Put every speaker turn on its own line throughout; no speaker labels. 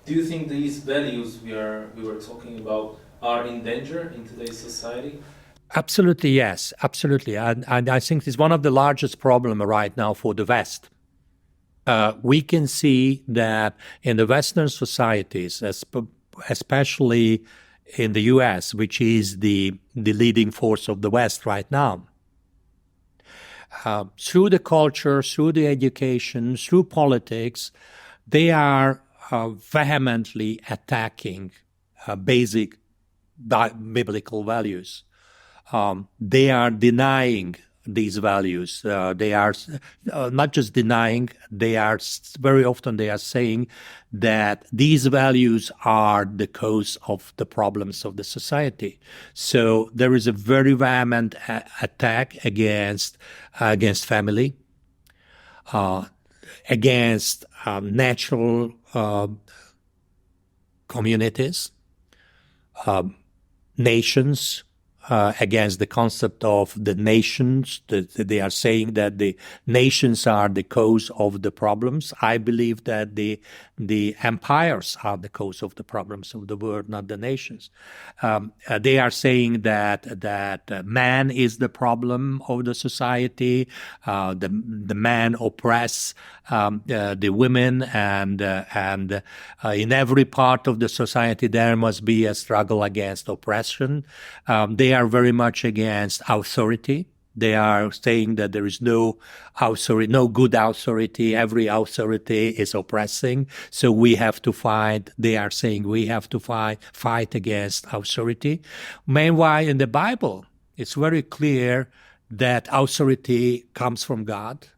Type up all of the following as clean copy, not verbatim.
Do you think these values we were talking about are in danger in today's society?
Absolutely, yes, absolutely. And I think it's one of the largest problems right now for the West. We can see that in the Western societies, especially in the US, which is the leading force of the West right now, through the culture, through the education, through politics, they are vehemently attacking basic biblical values. They are denying these values. They are not just denying, they are very often they are saying that these values are the cause of the problems of the society. So there is a very vehement attack against family, against natural communities, nations, against the concept of the nations. They are saying that the nations are the cause of the problems. I believe that the empires are the cause of the problems of the world, not the nations. They are saying that man is the problem of the society. The man oppress the women, and in every part of the society there must be a struggle against oppression. They are very much against authority. They are saying that there is no authority, no good authority. Every authority is oppressing. So we have to fight. They are saying we have to fight against authority. Meanwhile, in the Bible, it's very clear that authority comes from God.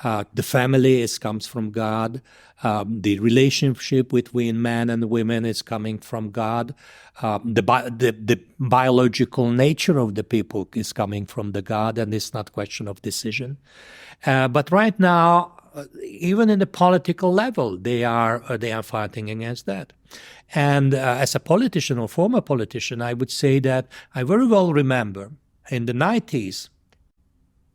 The family comes from God. The relationship between man and women is coming from God. The biological nature of the people is coming from the God, and it's not a question of decision. But right now, even in the political level, they are fighting against that. And as a politician or former politician, I would say that I very well remember in the 90s,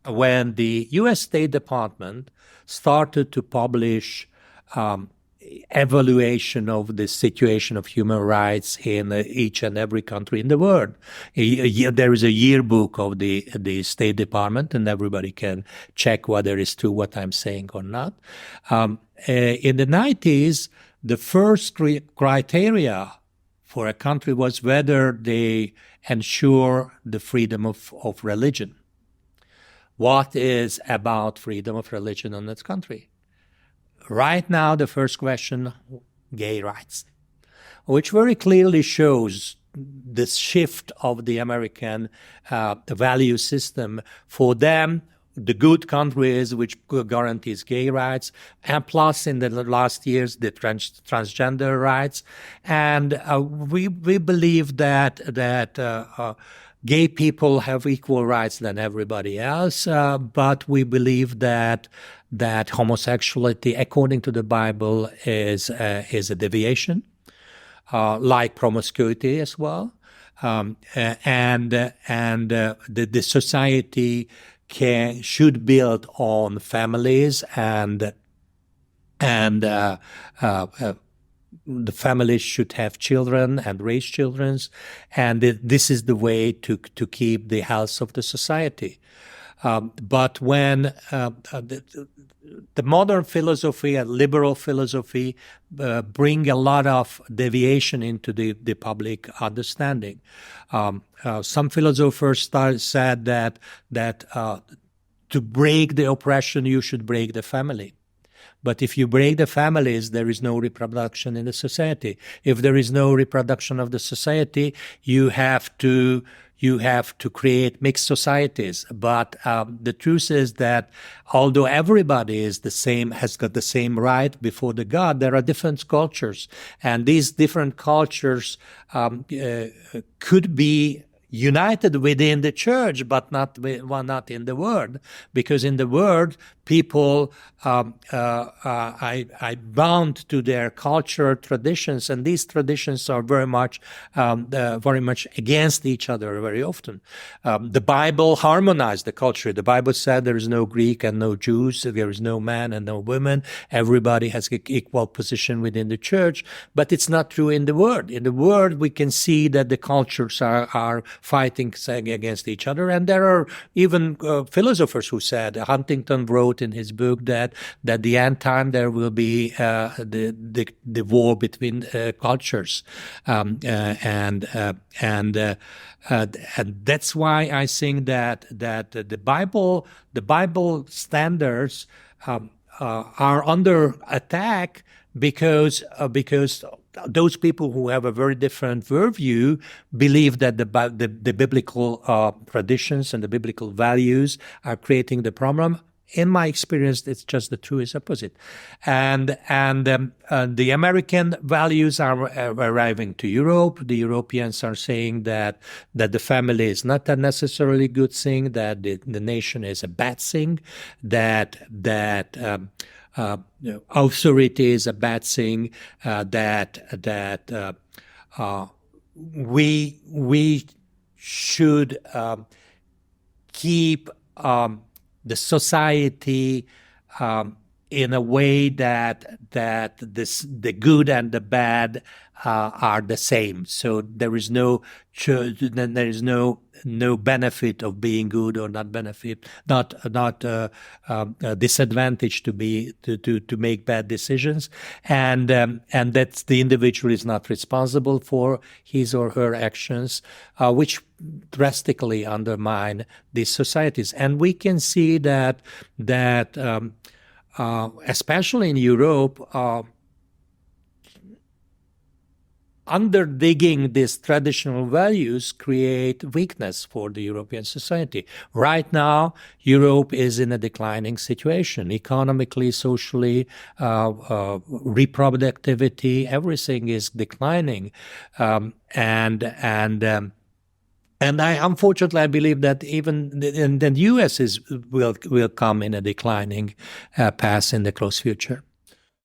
when the U.S. State Department started to publish evaluation of the situation of human rights in each and every country in the world. There is a yearbook of the State Department, and everybody can check whether it's true what I'm saying or not. In the 90s, the first criteria for a country was whether they ensure the freedom of religion. What is about freedom of religion in its country? Right now, the first question, gay rights, which very clearly shows the shift of the American value system. For them, the good countries which guarantees gay rights, and plus in the last years, the transgender rights. And we believe that gay people have equal rights than everybody else, but we believe that homosexuality, according to the Bible, is a deviation, like promiscuity as well, and the society should build on families and the families should have children and raise children, and this is the way to keep the health of the society. But when the modern philosophy and liberal philosophy bring a lot of deviation into the public understanding. Some philosophers said that to break the oppression, you should break the family. But if you break the families, there is no reproduction in the society. If there is no reproduction of the society, you have to create mixed societies. But the truth is that although everybody is the same, has got the same right before the God, there are different cultures, and these different cultures could be united within the church, but not in the world, because in the world people I bound to their culture traditions, and these traditions are very much against each other very often. The Bible harmonized the culture. The Bible said there is no Greek and no Jews, there is no man and no women. Everybody has equal position within the church, but it's not true in the Word. In the Word, we can see that the cultures are fighting against each other, and there are even philosophers who said, Huntington wrote in his book that the end time there will be the war between cultures, and that's why I think that the Bible standards are under attack because those people who have a very different worldview believe that the biblical traditions and the biblical values are creating the problem. In my experience, it's just the true is opposite, and the American values are arriving to Europe. The Europeans are saying that the family is not a necessarily good thing, that the nation is a bad thing, that authority is a bad thing, that we should keep the society in a way that the good and the bad are the same. So there is no benefit of being good or not disadvantage to make bad decisions, and that the individual is not responsible for his or her actions, which drastically undermine these societies. And we can see that especially in Europe, underdigging these traditional values create weakness for the European society. Right now, Europe is in a declining situation, economically, socially, reproductivity, everything is declining, and unfortunately, I believe that even the U.S. will come in a declining path in the close future.